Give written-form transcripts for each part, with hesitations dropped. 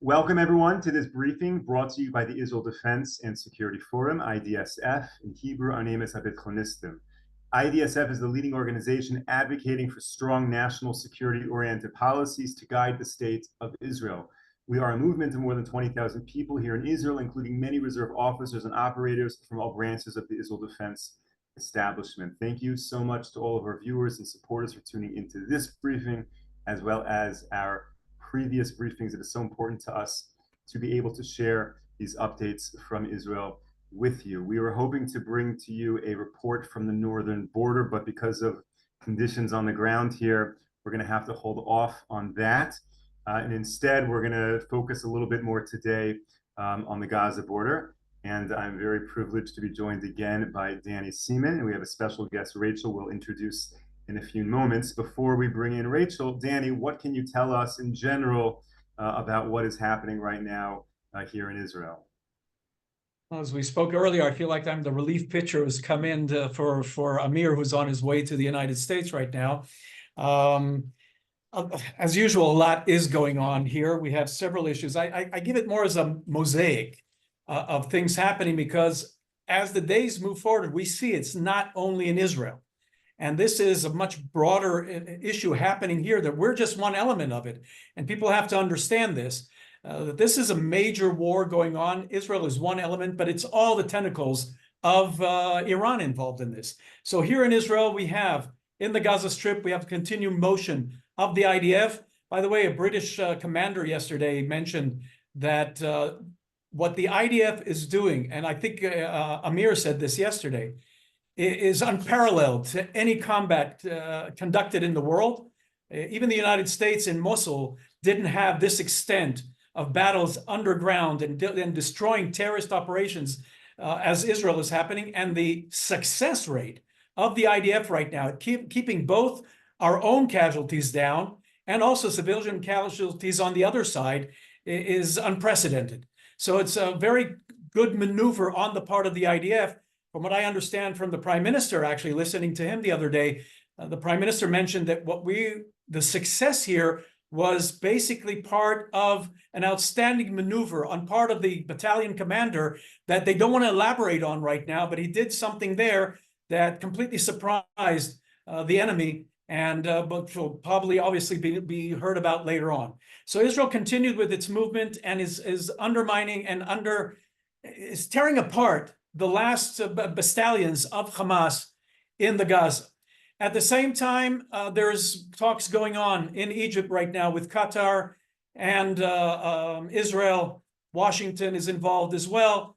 Welcome, everyone, to this briefing brought to you by the Israel Defense and Security Forum, IDSF. In Hebrew, our name is Habitchonistim. IDSF is the leading organization advocating for strong national security-oriented policies to guide the state of Israel. We are a movement of more than 20,000 people here in Israel, including many reserve officers and operators from all branches of the Israel Defense establishment. Thank you so much to all of our viewers and supporters for tuning into this briefing, as well as our previous briefings. It is so important to us to be able to share these updates from Israel with you. We were hoping to bring to you a report from the northern border, but because of conditions on the ground here, we're going to have to hold off on that. And instead, we're going to focus a little bit more today on the Gaza border. And I'm very privileged to be joined again by Danny Seaman. And we have a special guest, Rachel, we'll introduce in a few moments. Before we bring in Rachel, Danny, what can you tell us in general about what is happening right now here in Israel? Well, as we spoke earlier, I feel like I'm the relief pitcher who's come in for Amir, who's on his way to the United States right now. As usual, a lot is going on here. We have several issues. I give it more as a mosaic of things happening, because as the days move forward, we see it's not only in Israel. And this is a much broader issue happening here, that we're just one element of it. And people have to understand this, that this is a major war going on. Israel is one element, but it's all the tentacles of Iran involved in this. So here in Israel, we have, in the Gaza Strip, we have continued motion of the IDF. By the way, a British commander yesterday mentioned that what the IDF is doing, and I think Amir said this yesterday, is unparalleled to any combat conducted in the world. Even the United States in Mosul didn't have this extent of battles underground and destroying terrorist operations as Israel is happening. And the success rate of the IDF right now, keeping both our own casualties down and also civilian casualties on the other side, is unprecedented. So it's a very good maneuver on the part of the IDF. From what I understand from the Prime Minister, actually listening to him the other day, the Prime Minister mentioned that the success here was basically part of an outstanding maneuver on part of the battalion commander that they don't want to elaborate on right now, but he did something there that completely surprised the enemy, and but will probably obviously be heard about later on. So Israel continued with its movement and is undermining and is tearing apart the last bastions of Hamas in the Gaza. At the same time, there's talks going on in Egypt right now with Qatar and Israel. Washington is involved as well,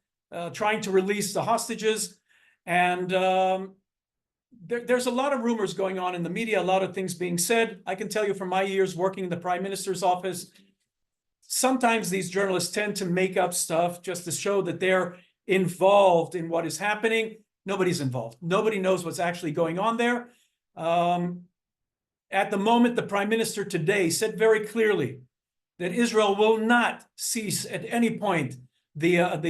trying to release the hostages. And there's a lot of rumors going on in the media, a lot of things being said. I can tell you from my years working in the Prime Minister's office, sometimes these journalists tend to make up stuff just to show that they're involved in what is happening. Nobody's involved. Nobody knows what's actually going on there. At the moment, the Prime Minister today said very clearly that Israel will not cease at any point not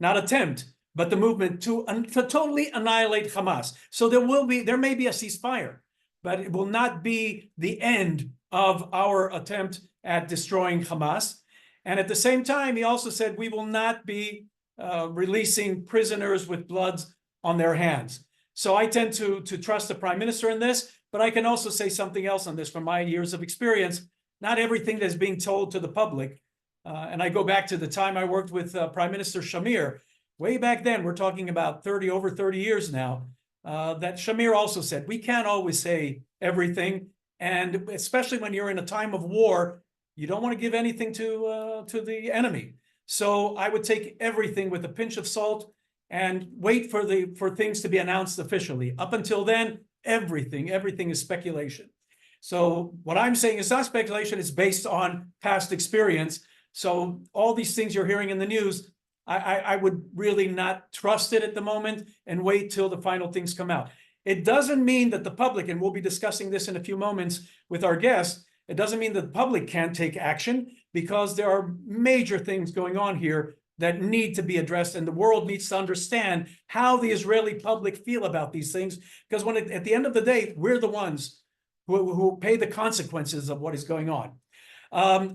attempt, but the movement to totally annihilate Hamas. So there may be a ceasefire, but it will not be the end of our attempt at destroying Hamas. And at the same time, he also said we will not be releasing prisoners with blood on their hands. So I tend to trust the Prime Minister in this, but I can also say something else on this from my years of experience. Not everything that's being told to the public, and I go back to the time I worked with Prime Minister Shamir, way back then, we're talking about over 30 years now, that Shamir also said, we can't always say everything, and especially when you're in a time of war, you don't want to give anything to the enemy. So I would take everything with a pinch of salt and wait for things to be announced officially. Up until then, everything is speculation. So what I'm saying is not speculation, it's based on past experience. So all these things you're hearing in the news, I would really not trust it at the moment and wait till the final things come out. It doesn't mean that the public, and we'll be discussing this in a few moments with our guests, it doesn't mean that the public can't take action, because there are major things going on here that need to be addressed, and the world needs to understand how the Israeli public feel about these things, because at the end of the day, we're the ones who pay the consequences of what is going on.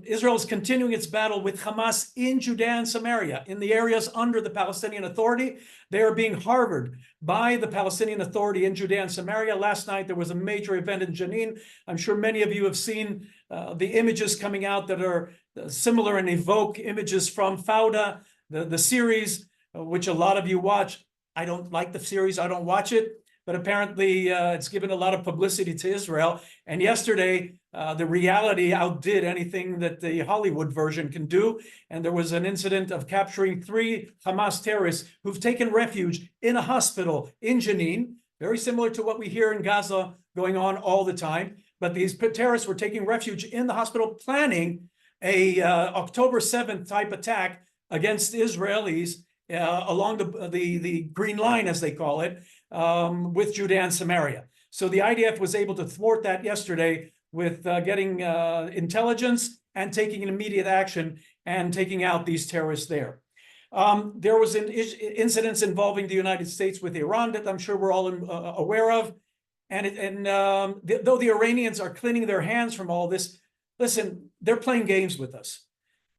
Israel is continuing its battle with Hamas in Judea and Samaria, in the areas under the Palestinian Authority. They are being harbored by the Palestinian Authority in Judea and Samaria. Last night, there was a major event in Jenin. I'm sure many of you have seen the images coming out that are similar and evoke images from Fauda, the series, which a lot of you watch. I don't like the series. I don't watch it. But apparently, it's given a lot of publicity to Israel. And yesterday, the reality outdid anything that the Hollywood version can do. And there was an incident of capturing 3 Hamas terrorists who've taken refuge in a hospital in Jenin, very similar to what we hear in Gaza going on all the time. But these terrorists were taking refuge in the hospital, planning a October 7th type attack against Israelis along the Green Line, as they call it, with Judea and Samaria. So the IDF was able to thwart that yesterday with getting intelligence and taking immediate action and taking out these terrorists there. There was incidents involving the United States with Iran that I'm sure we're all aware of. Though the Iranians are cleaning their hands from all this, listen, they're playing games with us.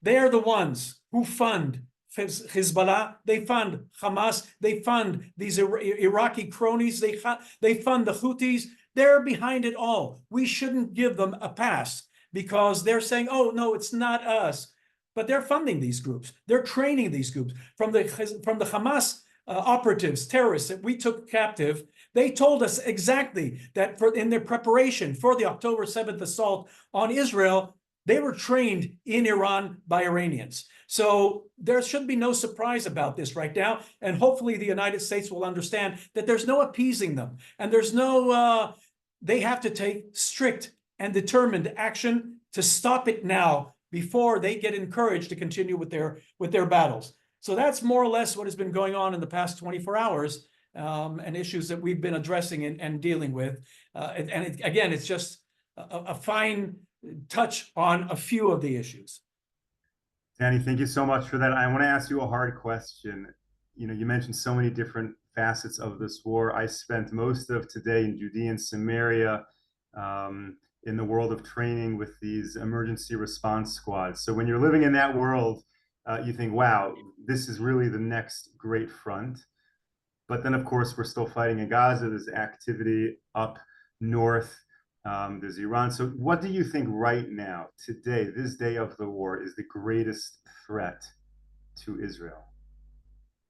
They are the ones who fund Hezbollah, they fund Hamas, they fund these Iraqi cronies, they fund the Houthis. They're behind it all. We shouldn't give them a pass because they're saying, oh, no, it's not us. But they're funding these groups. They're training these groups. From the Hamas operatives, terrorists that we took captive, they told us exactly that in their preparation for the October 7th assault on Israel, they were trained in Iran by Iranians. So there should be no surprise about this right now. And hopefully the United States will understand that there's no appeasing them. And there's no, they have to take strict and determined action to stop it now before they get encouraged to continue with their battles. So that's more or less what has been going on in the past 24 hours and issues that we've been addressing and dealing with. Again, it's just a fine touch on a few of the issues. Danny, thank you so much for that. I want to ask you a hard question. You know, you mentioned so many different facets of this war. I spent most of today in Judea and Samaria in the world of training with these emergency response squads. So when you're living in that world, you think, wow, this is really the next great front. But then, of course, we're still fighting in Gaza. There's activity up north. There's Iran. So what do you think right now, today, this day of the war, is the greatest threat to Israel?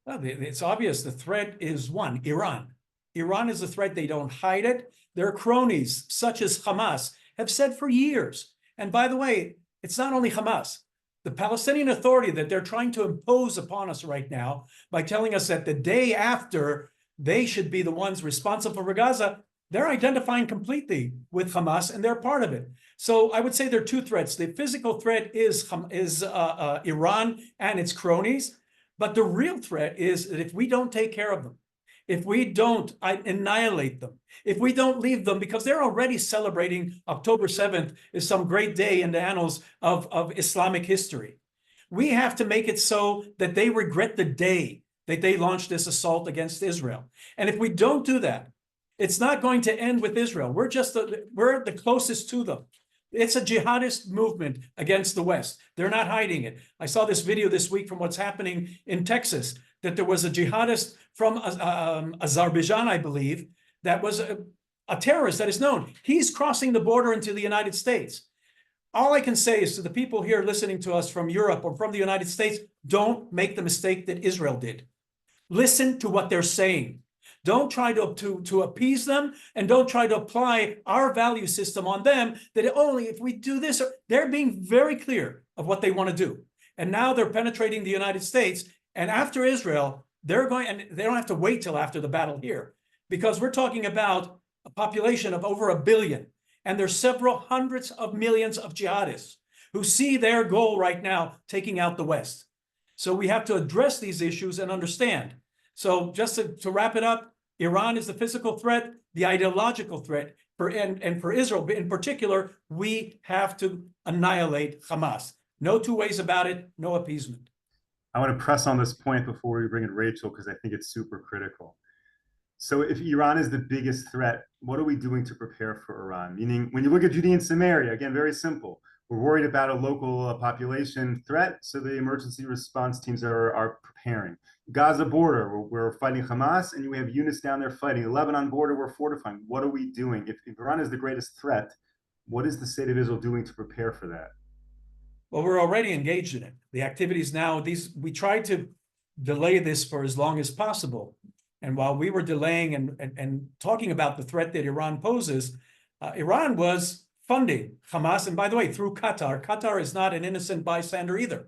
Well, it's obvious the threat is one, Iran. Iran is a threat. They don't hide it. Their cronies, such as Hamas, have said for years. And by the way, it's not only Hamas. The Palestinian Authority that they're trying to impose upon us right now by telling us that the day after they should be the ones responsible for Gaza, they're identifying completely with Hamas, and they're part of it. So I would say there are 2 threats. The physical threat is Iran and its cronies, but the real threat is that if we don't take care of them, if we don't annihilate them, if we don't leave them, because they're already celebrating October 7th is some great day in the annals of Islamic history. We have to make it so that they regret the day that they launched this assault against Israel. And if we don't do that, it's not going to end with Israel. We're the closest to them. It's a jihadist movement against the West. They're not hiding it. I saw this video this week from what's happening in Texas, that there was a jihadist from Azerbaijan, I believe, that was a terrorist that is known. He's crossing the border into the United States. All I can say is to the people here listening to us from Europe or from the United States, don't make the mistake that Israel did. Listen to what they're saying. Don't try to appease them, and don't try to apply our value system on them, that only if we do this, they're being very clear of what they want to do. And now they're penetrating the United States. And after Israel, and they don't have to wait till after the battle here, because we're talking about a population of over 1 billion. And there's several hundreds of millions of jihadists who see their goal right now taking out the West. So we have to address these issues and understand. So just to wrap it up, Iran is the physical threat, the ideological threat, and for Israel in particular, we have to annihilate Hamas. No 2 ways about it, no appeasement. I want to press on this point before we bring in Rachel, because I think it's super critical. So if Iran is the biggest threat, what are we doing to prepare for Iran? Meaning, when you look at Judea and Samaria, again, very simple. We're worried about a local population threat, so the emergency response teams are preparing. Gaza border, we're fighting Hamas, and we have units down there fighting. The Lebanon border, we're fortifying. What are we doing? If Iran is the greatest threat, what is the state of Israel doing to prepare for that? Well, we're already engaged in it. The activities now, we tried to delay this for as long as possible. And while we were delaying and talking about the threat that Iran poses, Iran was funding Hamas. And by the way, through Qatar. Qatar is not an innocent bystander either.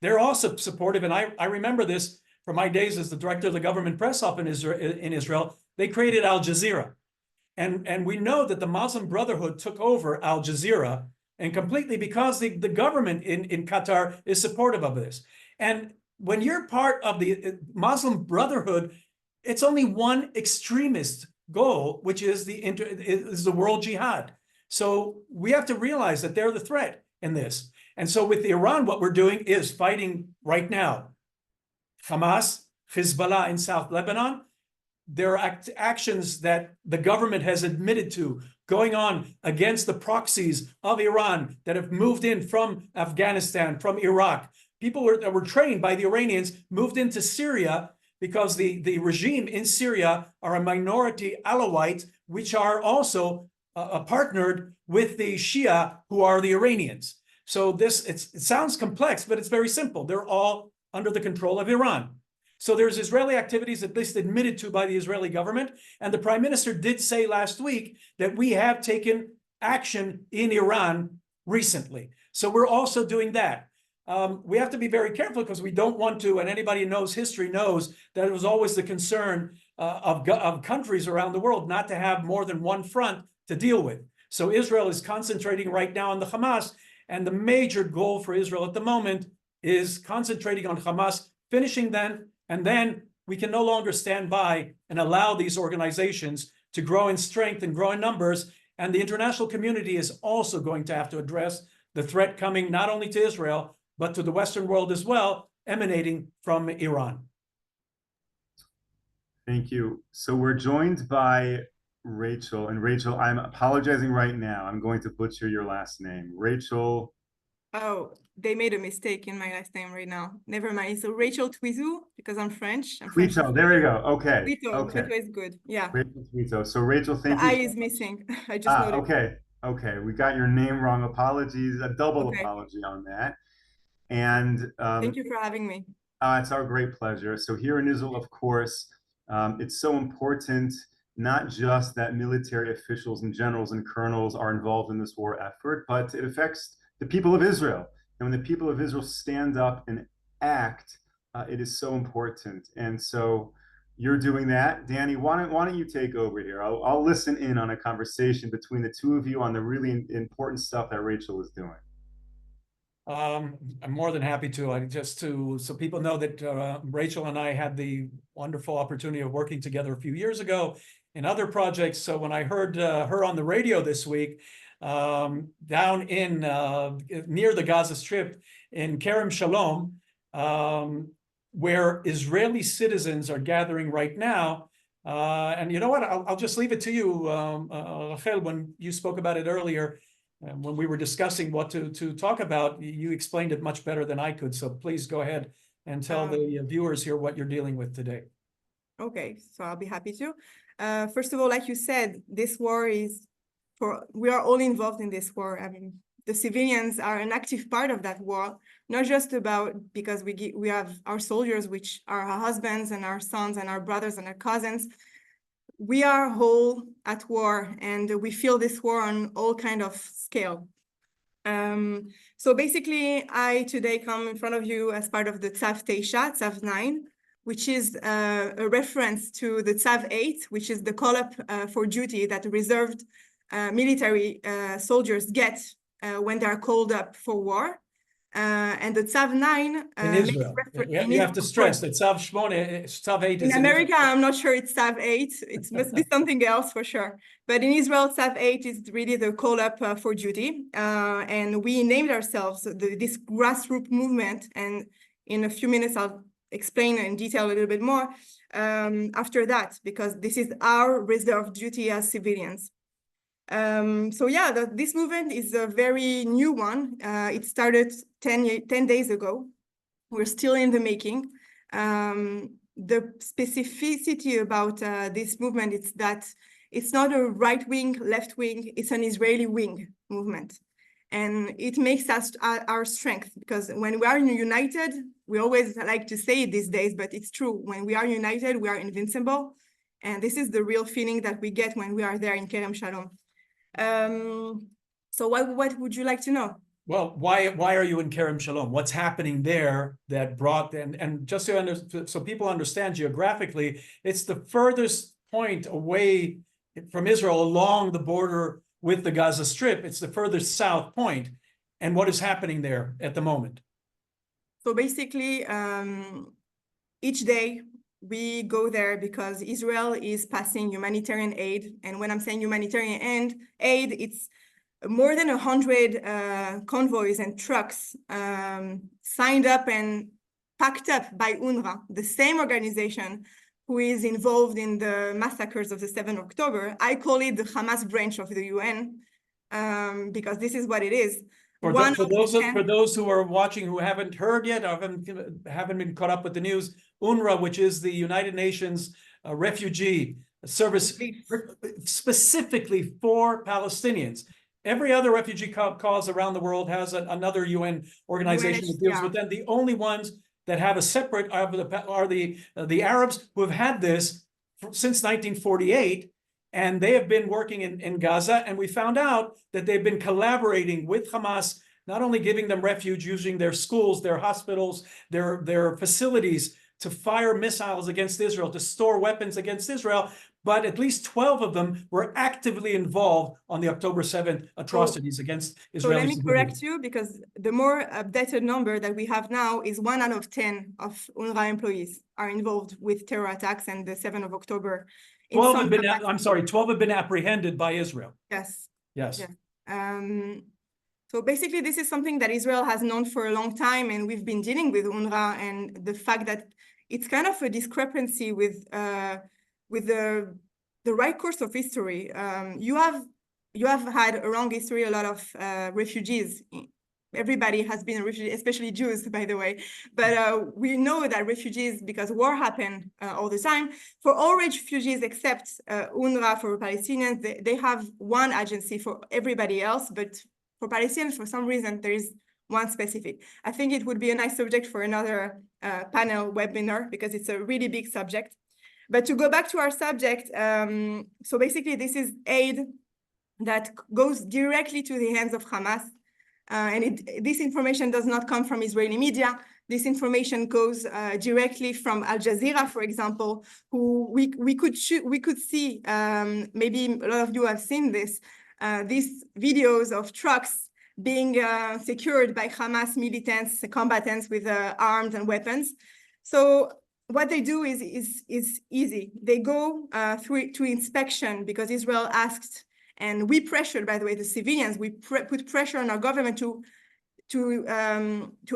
They're also supportive. And I remember this from my days as the director of the government press op in Israel. They created Al Jazeera. And we know that the Muslim Brotherhood took over Al Jazeera, and completely because the government in Qatar is supportive of this. And when you're part of the Muslim Brotherhood, it's only one extremist goal, which is the world jihad. So we have to realize that they're the threat in this. And so with Iran, what we're doing is fighting right now Hamas, Hezbollah in South Lebanon. There are actions that the government has admitted to going on against the proxies of Iran that have moved in from Afghanistan, from Iraq. People that were trained by the Iranians moved into Syria because the regime in Syria are a minority Alawite, which are also partnered with the Shia, who are the Iranians. So it sounds complex, but it's very simple. They're all under the control of Iran. So there's Israeli activities at least admitted to by the Israeli government. And the prime minister did say last week that we have taken action in Iran recently. So we're also doing that. We have to be very careful because we don't want to, and anybody who knows history knows that it was always the concern of countries around the world not to have more than one front to deal with. So Israel is concentrating right now on the Hamas, and the major goal for Israel at the moment is concentrating on Hamas, finishing them, and then we can no longer stand by and allow these organizations to grow in strength and grow in numbers. And the international community is also going to have to address the threat coming not only to Israel, but to the Western world as well, emanating from Iran. Thank you. So we're joined by Rachel. And Rachel, I'm apologizing right now. I'm going to butcher your last name. Rachel. Oh, they made a mistake in my last name right now. Never mind. So Rachel Touitou, because I'm French. Touitou, there you go. Okay. Touitou, okay. Touitou is good. Yeah. Rachel Touitou. So Rachel, thank the you. I is missing. I just noticed. Okay. Okay. We got your name wrong. Apologies. A double apology on that. And thank you for having me. It's our great pleasure. So here in Israel, of course, it's so important not just that military officials and generals and colonels are involved in this war effort, but it affects the people of Israel. And when the people of Israel stand up and act, it is so important. And so you're doing that. Danny, why don't you take over here? I'll listen in on a conversation between the two of you on the really important stuff that Rachel is doing. I'm more than happy to. So people know that Rachel and I had the wonderful opportunity of working together a few years ago in other projects. So when I heard her on the radio this week, down in near the Gaza Strip in Kerem Shalom, where Israeli citizens are gathering right now. And you know what? I'll just leave it to you, Rachel, when you spoke about it earlier. When we were discussing what to talk about, you explained it much better than I could. So please go ahead and tell the viewers here what you're dealing with today. Okay, so I'll be happy to. First of all, like you said, this war is we are all involved in this war. I mean, the civilians are an active part of that war, not just about because we have our soldiers, which are our husbands and our sons and our brothers and our cousins. We are all at war, and we feel this war on all kind of scale. So basically, I today come in front of you as part of the Tzav 9, Tzav 9, which is a reference to the Tzav 8, which is the call-up for duty that reserved military soldiers get when they are called up for war. And the Tzav 9 in Israel. You have to stress that Tzav 8 is in America. I'm not sure it's Tzav 8. It must be something else for sure. But in Israel, Tzav 8 is really the call up for duty. And we named ourselves this grassroots movement. And in a few minutes, I'll explain in detail a little bit more after that, because this is our reserve duty as civilians. So yeah, this movement is a very new one. It started 10 days ago. We're still in the making. The specificity about this movement is that it's not a right wing, left wing, it's an Israeli wing movement. And it makes us our strength, because when we are united, we always like to say it these days, but it's true. When we are united, we are invincible. And this is the real feeling that we get when we are there in Kerem Shalom. So what would you like to know? Well, why are you in Kerem Shalom? What's happening there that brought, and just so people understand geographically, it's the furthest point away from Israel along the border with the Gaza Strip. It's the furthest south point. And what is happening there at the moment? So basically, each day we go there because Israel is passing humanitarian aid. And when I'm saying humanitarian aid, it's more than 100 convoys and trucks signed up and packed up by UNRA, the same organization who is involved in the massacres of the 7th of October. I call it the Hamas branch of the UN because this is what it is. For those who are watching who haven't heard yet, or haven't been caught up with the news, UNRWA, which is the United Nations Refugee Service specifically for Palestinians. Every other refugee cause around the world has another UN organization that deals with them. The only ones that have a separate are the Arabs, who have had this since 1948, and they have been working in Gaza. And we found out that they've been collaborating with Hamas, not only giving them refuge, using their schools, their hospitals, their facilities to fire missiles against Israel, to store weapons against Israel, but at least 12 of them were actively involved on the October 7th atrocities against Israelis. So let me correct you, because the more updated number that we have now is 1 out of 10 of UNRWA employees are involved with terror attacks and the 7th of October. 12 have been, I'm sorry, 12 have been apprehended by Israel. Yes. Yes. Yeah. So basically, this is something that Israel has known for a long time, and we've been dealing with UNRWA and the fact that it's kind of a discrepancy with the right course of history. You have had a long history, a lot of refugees. Everybody has been a refugee, especially Jews, by the way. But we know that refugees, because war happened all the time, for all refugees except UNRWA for Palestinians, they have one agency for everybody else. But for Palestinians, for some reason, there is one specific. I think it would be a nice subject for another panel webinar, because it's a really big subject. But to go back to our subject, so basically this is aid that goes directly to the hands of Hamas. And this information does not come from Israeli media. This information goes directly from Al Jazeera, for example, who we could see, maybe a lot of you have seen this, these videos of trucks being secured by Hamas militants, combatants with arms and weapons. So what they do is easy. They go to inspection because Israel asked, and we pressured, by the way, the civilians. We put pressure on our government to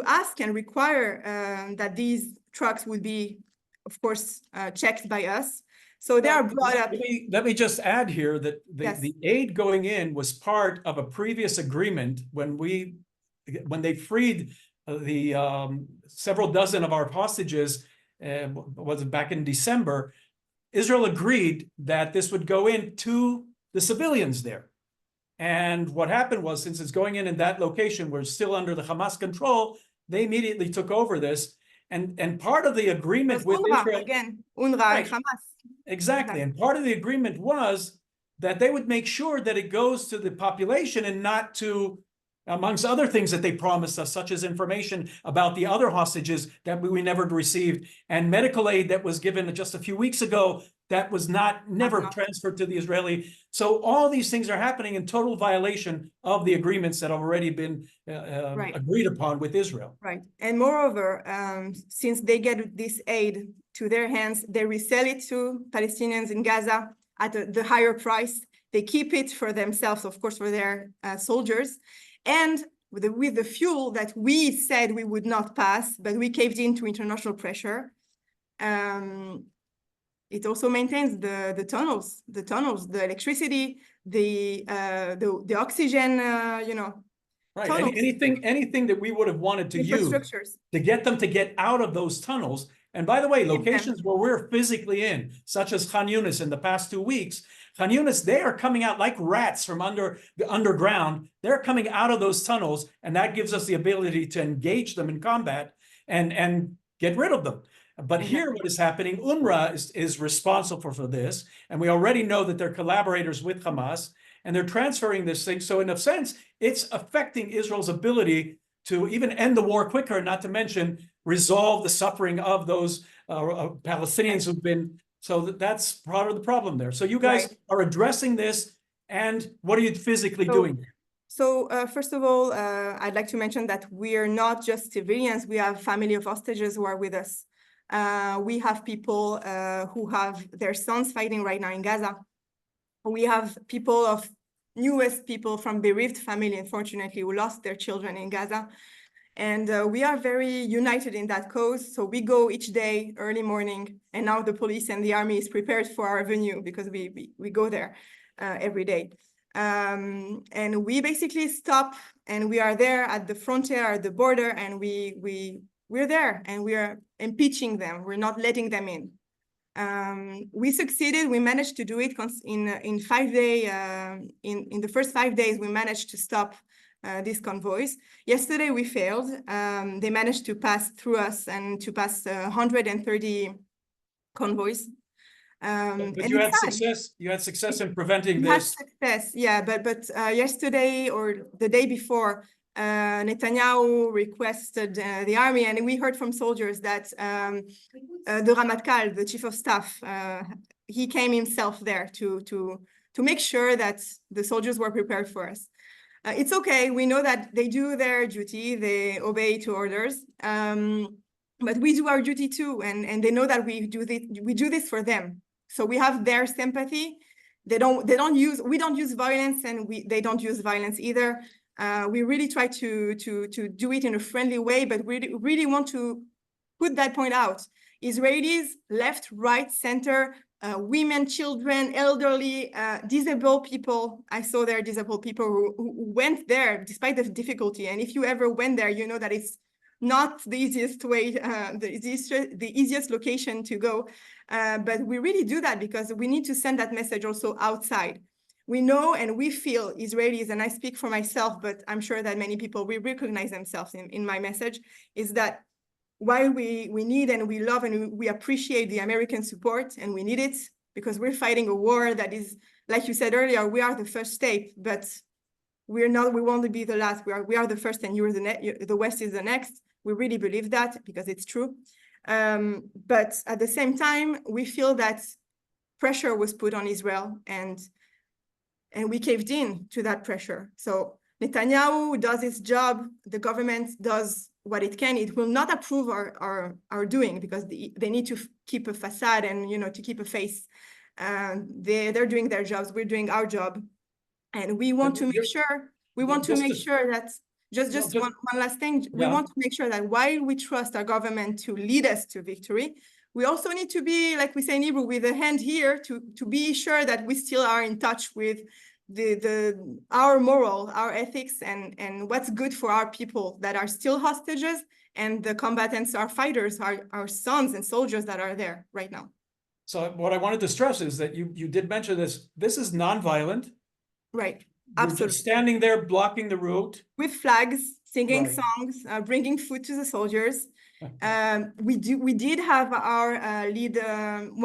ask and require that these trucks would be, of course, checked by us. So they are brought up. Let me just add here that the aid going in was part of a previous agreement when they freed the several dozen of our hostages. Was back in December. Israel agreed that this would go into the civilians there. And what happened was, since it's going in that location, we're still under the Hamas control, they immediately took over this. And part of the agreement with UNRWA, Israel, again, UNRWA and Hamas. Exactly. And part of the agreement was that they would make sure that it goes to the population and not to, amongst other things that they promised us, such as information about the other hostages that we never received, and medical aid that was given just a few weeks ago that was never transferred to the Israeli. So all these things are happening in total violation of the agreements that have already been agreed upon with Israel. Right. And moreover, since they get this aid to their hands, they resell it to Palestinians in Gaza at the higher price. They keep it for themselves, of course, for their soldiers. And with the fuel that we said we would not pass, but we caved into international pressure, it also maintains the tunnels, the electricity, the oxygen, you know, Right, tunnels, anything that we would have wanted to use infrastructures. to get them to get out of those tunnels. And by the way, Keep them. locations where we're physically in, such as Khan Yunis in the past 2 weeks, Khan Yunis, they are coming out like rats from the underground. They're coming out of those tunnels, and that gives us the ability to engage them in combat and get rid of them. But here, what is happening, UNRWA is responsible for this, and we already know that they're collaborators with Hamas, and they're transferring this thing. So in a sense, it's affecting Israel's ability to even end the war quicker, not to mention resolve the suffering of those Palestinians who've been, so that's part of the problem there. So you guys are addressing this, and what are you physically doing? So first of all, I'd like to mention that we are not just civilians. We have family of hostages who are with us. We have people who have their sons fighting right now in Gaza. We have people of newest people from bereaved family, unfortunately, who lost their children in Gaza. And we are very united in that cause. So we go each day, early morning, and now the police and the army is prepared for our venue because we go there every day. And we basically stop, and we are there at the frontier, at the border, and we're there, and we are impeaching them. We're not letting them in. We succeeded. We managed to do it in 5 days. In the first 5 days, we managed to stop these convoys. Yesterday, we failed. They managed to pass through us and to pass 130 convoys. But you had success. You had success in preventing this. Had success, yeah. But yesterday or the day before, Netanyahu requested the army, and we heard from soldiers that the Ramatkal, the chief of staff, he came himself there to make sure that the soldiers were prepared for us. It's okay. We know that they do their duty. They obey to orders. But we do our duty too, and they know that we do this for them. So we have their sympathy. We don't use violence, and they don't use violence either. We really try to do it in a friendly way, but we really want to put that point out. Israelis, left, right, center, women, children, elderly, disabled people. I saw there disabled people who went there despite the difficulty. And if you ever went there, you know that it's not the easiest way, the easiest location to go. But we really do that because we need to send that message also outside. We know and we feel Israelis, and I speak for myself, but I'm sure that many people will recognize themselves in my message, is that while we need and we love and we appreciate the American support, and we need it because we're fighting a war that is, like you said earlier, we are the first state, but we want to be the last. We are the first, and the West is the next. We really believe that because it's true. But at the same time, we feel that pressure was put on Israel, and we caved in to that pressure. So Netanyahu does his job. The government does what it can. It will not approve our doing because they need to keep a facade and, you know, to keep a face. They're doing their jobs. We're doing our job, and we want to make sure. We want to make sure that just one last thing. We want to make sure that while we trust our government to lead us to victory, we also need to be, like we say in Hebrew, with a hand here to be sure that we still are in touch with our moral, our ethics, and what's good for our people that are still hostages, and the combatants, our fighters, our sons and soldiers that are there right now. So what I wanted to stress is that you did mention this. This is nonviolent. Right. You're Absolutely. just standing there blocking the route. With flags, singing songs, bringing food to the soldiers. We did have our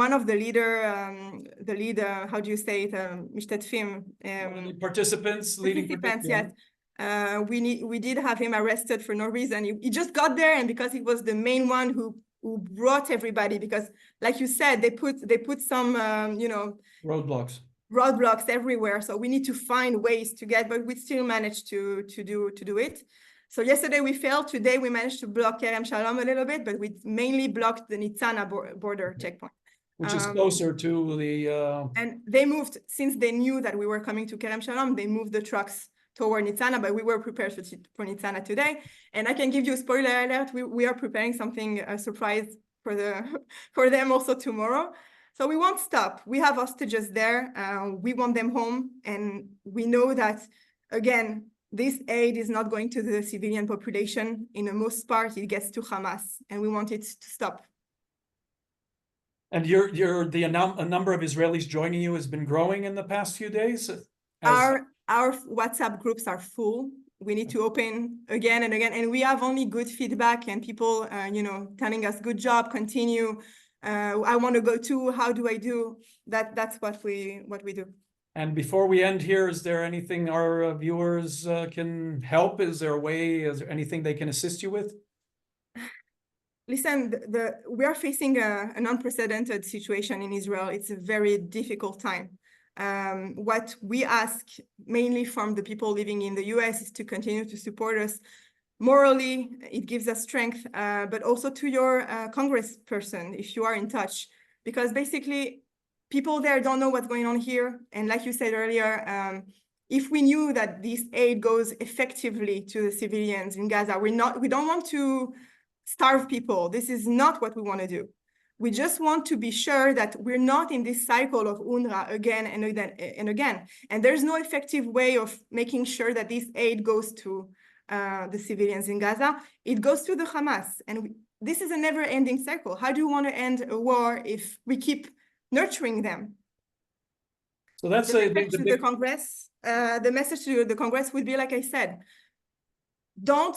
one of the leader, how do you say it, משתתפים, participants, leading participants, yes. We did have him arrested for no reason. He just got there, and because he was the main one who brought everybody, because like you said, they put some you know, roadblocks everywhere. So we need to find ways to get, but we still managed to do it. So yesterday we failed. Today we managed to block Kerem Shalom a little bit, but we mainly blocked the Nitzana border checkpoint, which is closer to the. And they moved, since they knew that we were coming to Kerem Shalom. They moved the trucks toward Nitzana, but we were prepared for Nitzana today. And I can give you a spoiler alert: we are preparing something, a surprise for them also tomorrow. So we won't stop. We have hostages there. We want them home. And we know that, again, this aid is not going to the civilian population. In the most part, it gets to Hamas, and we want it to stop. And a number of Israelis joining you has been growing in the past few days? Our WhatsApp groups are full. We need to open again and again, and we have only good feedback and people, telling us, good job, continue. I want to go too. How do I do that? That's what we do. And before we end here, is there anything our viewers can help? Is there a way? Is there anything they can assist you with? Listen, we are facing an unprecedented situation in Israel. It's a very difficult time. What we ask mainly from the people living in the US is to continue to support us morally. It gives us strength, but also to your congressperson, if you are in touch, because basically people there don't know what's going on here. And like you said earlier, if we knew that this aid goes effectively to the civilians in Gaza, we don't want to starve people. This is not what we want to do. We just want to be sure that we're not in this cycle of UNRWA again and again and again. And there's no effective way of making sure that this aid goes to the civilians in Gaza. It goes to the Hamas. And this is a never-ending cycle. How do you want to end a war if we keep nurturing them? So that's the message to the Congress. The message to the Congress would be, like I said, don't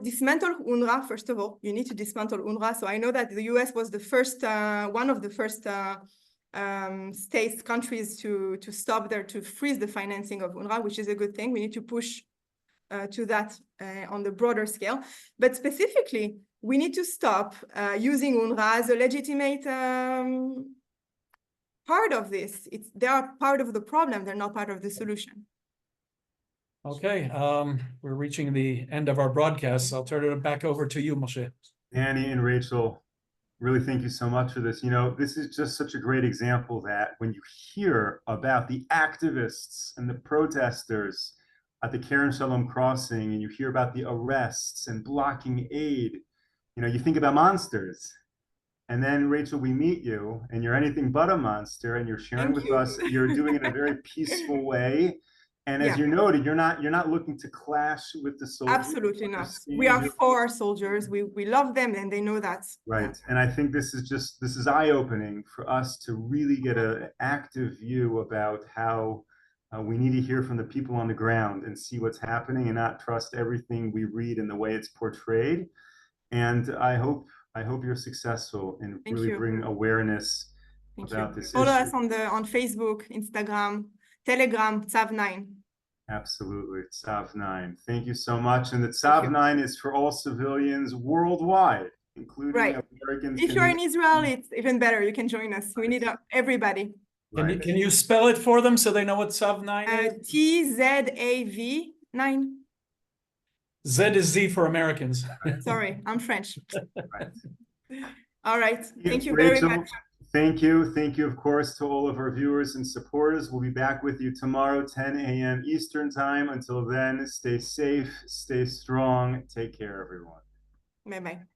dismantle UNRWA. First of all, you need to dismantle UNRWA. So I know that the US was the first, one of the first countries to stop there, to freeze the financing of UNRWA, which is a good thing. We need to push to that on the broader scale. But specifically, we need to stop using UNRWA as a legitimate part of this. They are part of the problem. They're not part of the solution. Okay, we're reaching the end of our broadcast. I'll turn it back over to you, Moshe. Danny and Rachel, really thank you so much for this. This is just such a great example that when you hear about the activists and the protesters at the Keren Shalom crossing, and you hear about the arrests and blocking aid, you think about monsters. And then, Rachel, we meet you, and you're anything but a monster, and you're sharing with us. You're doing it in a very peaceful way. And as you noted, you're not looking to clash with the soldiers. Absolutely not. We are for our soldiers. We love them, and they know that. Right. And I think this is eye-opening for us to really get an active view about how we need to hear from the people on the ground and see what's happening and not trust everything we read in the way it's portrayed. And I hope you're successful and really bring awareness about this issue. Follow us on Facebook, Instagram, Telegram, Tzav 9. Absolutely, Tzav 9. Thank you so much. And the Tzav 9 is for all civilians worldwide, including Americans. If you're in Israel, it's even better. You can join us. We need everybody. Can you spell it for them so they know what Tzav 9 is? TZAV 9. Z is Z for Americans. Sorry, I'm French. Right. All right. Thank you very much. Thank you. Thank you, of course, to all of our viewers and supporters. We'll be back with you tomorrow, 10 a.m. Eastern Time. Until then, stay safe, stay strong. Take care, everyone. Bye-bye.